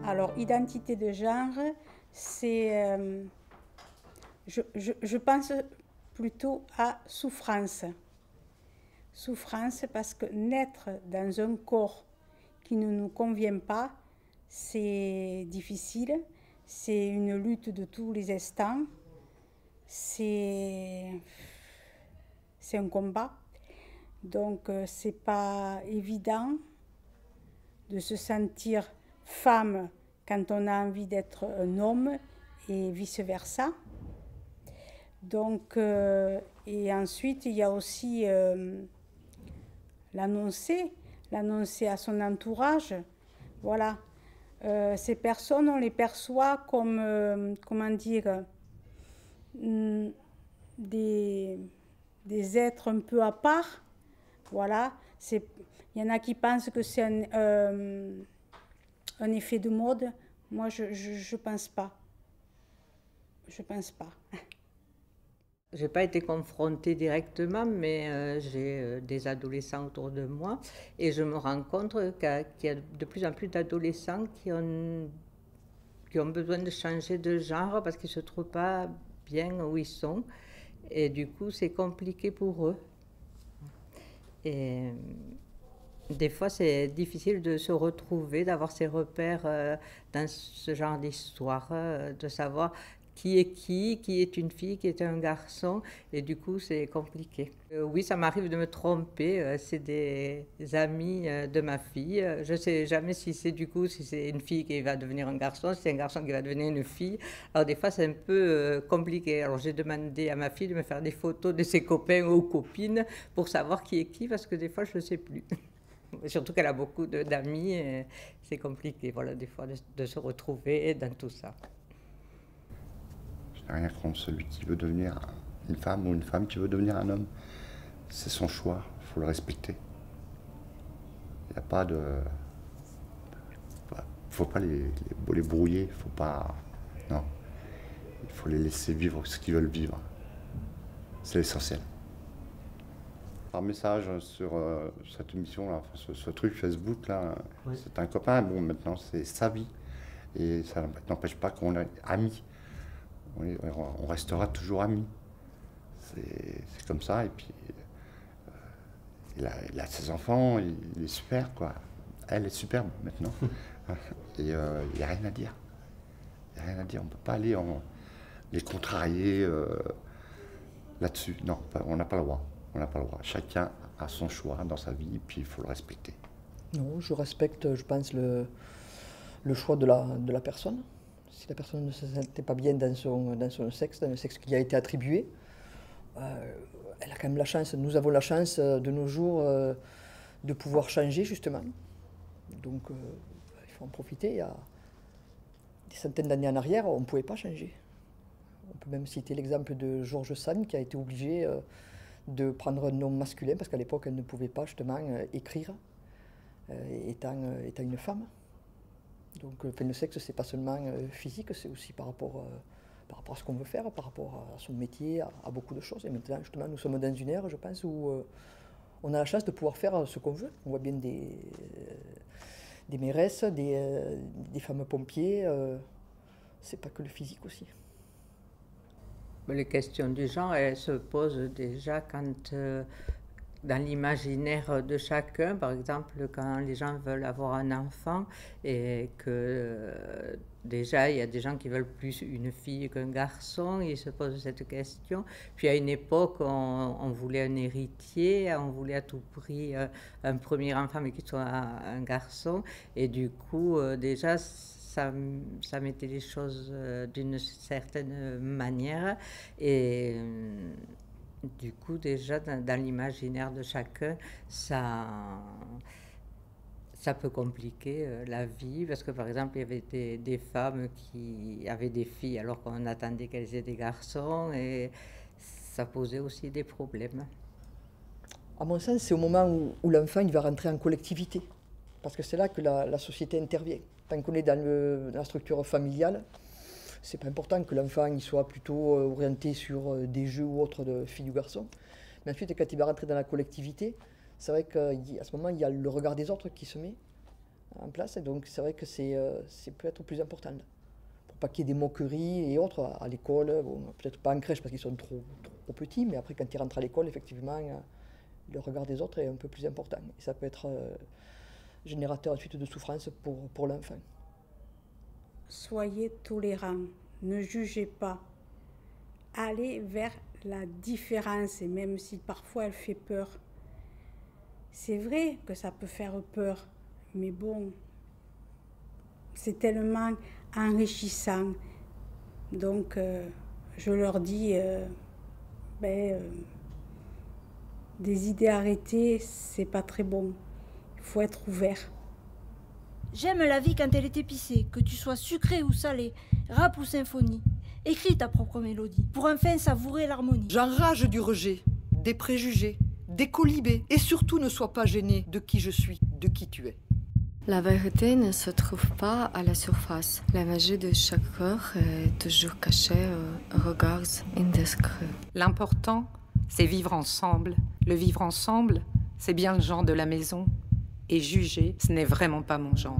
Alors, identité de genre, c'est, je pense plutôt à souffrance. Souffrance parce que naître dans un corps qui ne nous convient pas, c'est difficile, c'est une lutte de tous les instants, c'est un combat. Donc, c'est pas évident de se sentir femme quand on a envie d'être un homme et vice-versa. Donc, et ensuite, il y a aussi l'annoncer à son entourage. Voilà. Ces personnes, on les perçoit comme, comment dire, des, êtres un peu à part. Voilà. Il y en a qui pensent que c'est un effet de mode. Moi, je pense pas. Je pense pas. J'ai pas été confrontée directement, mais j'ai des adolescents autour de moi et je me rends compte qu'il y a de plus en plus d'adolescents qui ont besoin de changer de genre parce qu'ils ne se trouvent pas bien où ils sont et du coup c'est compliqué pour eux. Et des fois c'est difficile de se retrouver, d'avoir ses repères dans ce genre d'histoire, de savoir qui est une fille, qui est un garçon, et du coup c'est compliqué. Oui, ça m'arrive de me tromper, c'est des amis de ma fille, je ne sais jamais si c'est une fille qui va devenir un garçon, si c'est un garçon qui va devenir une fille, alors des fois c'est un peu compliqué. Alors j'ai demandé à ma fille de me faire des photos de ses copains ou copines pour savoir qui est qui, parce que des fois je ne sais plus. Surtout qu'elle a beaucoup d'amis, c'est compliqué, voilà, des fois de se retrouver dans tout ça. Je n'ai rien contre celui qui veut devenir une femme ou une femme qui veut devenir un homme. C'est son choix, il faut le respecter. Il n'y a pas de... Il ne faut pas les brouiller, il faut pas... Non. Il faut les laisser vivre ce qu'ils veulent vivre. C'est l'essentiel. Par message sur cette émission-là, enfin, ce truc Facebook-là, oui. C'est un copain, bon maintenant c'est sa vie. Et ça n'empêche pas qu'on est amis. On restera toujours amis. C'est comme ça. Et puis, il a ses enfants, il est super, quoi. Elle est superbe, maintenant. Et il n'y a rien à dire. Il n'y a rien à dire. On ne peut pas aller les contrarier là-dessus. Non, on n'a pas le droit. On n'a pas le droit. Chacun a son choix dans sa vie, et puis il faut le respecter. Non, je respecte, je pense, le choix de la personne. Si la personne ne se sentait pas bien dans son sexe, dans le sexe qui a été attribué, elle a quand même la chance, nous avons la chance de nos jours de pouvoir changer justement. Donc il faut en profiter. Il y a des centaines d'années en arrière, on ne pouvait pas changer. On peut même citer l'exemple de George Sand qui a été obligé de prendre un nom masculin parce qu'à l'époque elle ne pouvait pas justement écrire étant une femme. Donc le sexe, c'est pas seulement physique, c'est aussi par rapport à ce qu'on veut faire, par rapport à son métier, à beaucoup de choses. Et maintenant, justement, nous sommes dans une ère, je pense, où on a la chance de pouvoir faire ce qu'on veut. On voit bien des mairesses, des femmes pompiers. C'est pas que le physique aussi. Les questions du genre, elles se posent déjà quand... dans l'imaginaire de chacun, par exemple, quand les gens veulent avoir un enfant et que déjà il y a des gens qui veulent plus une fille qu'un garçon, ils se posent cette question. Puis à une époque, on voulait un héritier, on voulait à tout prix un premier enfant mais qu'il soit un garçon. Et du coup, déjà, ça mettait les choses d'une certaine manière. Et du coup, déjà, dans l'imaginaire de chacun, ça peut compliquer la vie, parce que, par exemple, il y avait des femmes qui avaient des filles alors qu'on attendait qu'elles aient des garçons, et ça posait aussi des problèmes. À mon sens, c'est au moment où l'enfant il va rentrer en collectivité, parce que c'est là que la société intervient. Tant qu'on est dans la structure familiale, c'est pas important que l'enfant il soit plutôt orienté sur des jeux ou autres de filles ou garçons. Mais ensuite, quand il va rentrer dans la collectivité, c'est vrai qu'à ce moment, il y a le regard des autres qui se met. en place. Et donc c'est vrai que c'est peut-être plus important. Pour pas qu'il y ait des moqueries et autres à l'école, bon, peut-être pas en crèche parce qu'ils sont trop petits, mais après quand ils rentrent à l'école, effectivement, le regard des autres est un peu plus important. Et ça peut être générateur ensuite de souffrance pour l'enfant. Soyez tolérants, ne jugez pas. Allez vers la différence, et même si parfois elle fait peur. C'est vrai que ça peut faire peur, mais bon, c'est tellement enrichissant. Donc, je leur dis, des idées arrêtées, c'est pas très bon. Il faut être ouvert. J'aime la vie quand elle est épicée, que tu sois sucré ou salé, rap ou symphonie. Écris ta propre mélodie, pour enfin savourer l'harmonie. J'enrage du rejet, des préjugés, des colibés, et surtout ne sois pas gêné de qui je suis, de qui tu es. La vérité ne se trouve pas à la surface. La magie de chaque corps est toujours cachée aux regards indiscrets. L'important, c'est vivre ensemble. Le vivre ensemble, c'est bien le genre de la maison. Et juger, ce n'est vraiment pas mon genre.